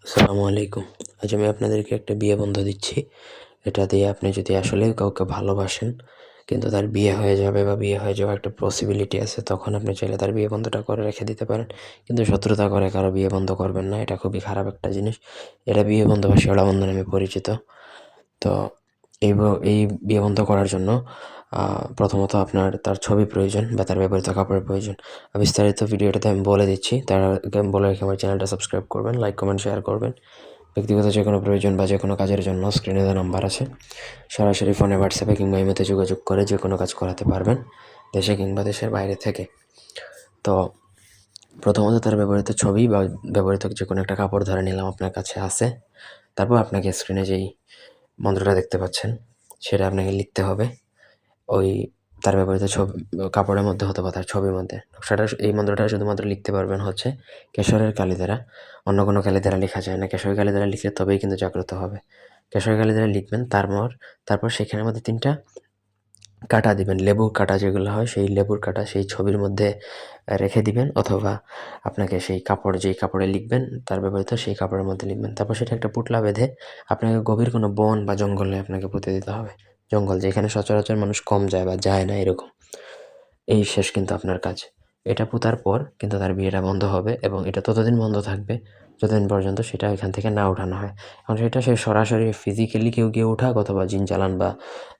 আসসালামু আলাইকুম। আজ আমি আপনাদেরকে একটা বিয়ে বন্ধ দিচ্ছি। এটা দিয়ে আপনি যদি আসলেই কাউকে ভালোবাসেন, কিন্তু তার বিয়ে হয়ে যাবে বা বিয়ে হয়ে যাওয়ার একটা পসিবিলিটি আছে, তখন আপনি চাইলে তার বিয়ে বন্ধটা করে রেখে দিতে পারেন। কিন্তু শত্রুতা করে কারো বিয়ে বন্ধ করবেন না। এটা খুবই খারাপ একটা জিনিস। এটা বিয়ে বন্ধ বা শেওড়া বন্ধ নামে পরিচিত। তো এই বিয়ে বন্ধ করার জন্য প্রথমত আপনার তার ছবি প্রয়োজন বা তার ব্যবহৃত কাপড়ের প্রয়োজন। বিস্তারিত ভিডিওটাতে আমি বলে দিচ্ছি। তার আগে বলে রেখে আমার চ্যানেলটা সাবস্ক্রাইব করবেন, লাইক, কমেন্ট, শেয়ার করবেন। ব্যক্তিগত যে কোনো প্রয়োজন বা যে কোনো কাজের জন্য স্ক্রিনে দেওয়া নাম্বার আছে, সরাসরি ফোনে, হোয়াটসঅ্যাপে কিংবা ইমোতে যোগাযোগ করে যে কোনো কাজ করাতে পারবেন, দেশে কিংবা দেশের বাইরে থেকে। তো প্রথমত তার ব্যবহৃত ছবি বা ব্যবহৃত যে কোনো একটা কাপড় ধরে নিলাম আপনার কাছে আছে। তারপর আপনাকে স্ক্রিনে যেই মন্ত্রটা দেখতে পাচ্ছেন সেটা আপনাকে লিখতে হবে। ওই তার ব্যবহৃত কাপড়ের মধ্যে অথবা তার ছবির মধ্যে। এই মন্ত্রটা শুধুমাত্র লিখতে পারবেন হচ্ছে কেশরের কালি দ্বারা। অন্য কোনো কালি দ্বারা লেখা যায় না। কেশরের কালি দ্বারা লিখলে তবেই কিন্তু জাগ্রত হবে। কেশরের কালি দ্বারা লিখবেন। তারপর সেখানের মধ্যে ৩টা কাটা দিবেন। লেবুর কাটা যেগুলো হয়, সেই লেবুর কাটা সেই ছবির মধ্যে রেখে দিবেন, অথবা আপনাকে সেই কাপড়, যেই কাপড়ে লিখবেন তার ব্যবহৃত সেই কাপড়ের মধ্যে লিখবেন। তারপর সেটা একটা পুঁটলা বেঁধে আপনাকে গভীর কোনো বন বা জঙ্গলে আপনাকে পুঁতে দিতে হবে। জঙ্গল যেখানে সচরাচর মানুষ কম যায় বা যায় না, এরকম। এই শেষ কিন্তু আপনার কাজ। এটা পোঁতার পর কিন্তু তার বিয়েটা বন্ধ হবে, এবং এটা ততদিন বন্ধ থাকবে যতদিন পর্যন্ত সেটা এখান থেকে না ওঠানো হয়। এখন সেটা সে সরাসরি ফিজিক্যালি কেউ গিয়ে উঠাক, অথবা জিন চালান বা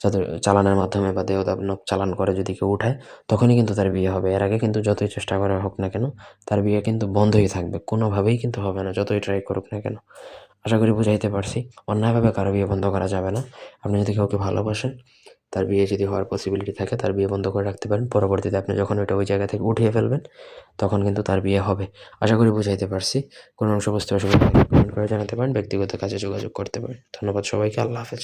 যাদের চালানের মাধ্যমে বা দেহদানব চালান করে যদি কেউ উঠায়, তখনই কিন্তু তার বিয়ে হবে। এর আগে কিন্তু যতই চেষ্টা করা হোক না কেন, তার বিয়ে কিন্তু বন্ধই থাকবে। কোনোভাবেই কিন্তু হবে না, যতই ট্রাই করুক না কেন। আশা করি বুঝাইতে পারছি। অন্যায়ভাবে কারো বিয়ে বন্ধ করা যাবে না। আপনি যদি কাউকে ভালোবাসেন, তার বিয়ে যদি হওয়ার পসিবিলিটি থাকে, তার বিয়ে বন্ধ করে রাখতে পারেন। পরবর্তীতে আপনি যখন ওইটা ওই জায়গা থেকে উঠিয়ে ফেলবেন, তখন কিন্তু তার বিয়ে হবে। আশা করি বুঝাইতে পারছি। কোনো অংশ বুঝতে অসুবিধা হলে কমেন্ট করে জানাতে পারেন, ব্যক্তিগত কাজে যোগাযোগ করতে পারেন। ধন্যবাদ সবাইকে। আল্লাহ হাফেজ।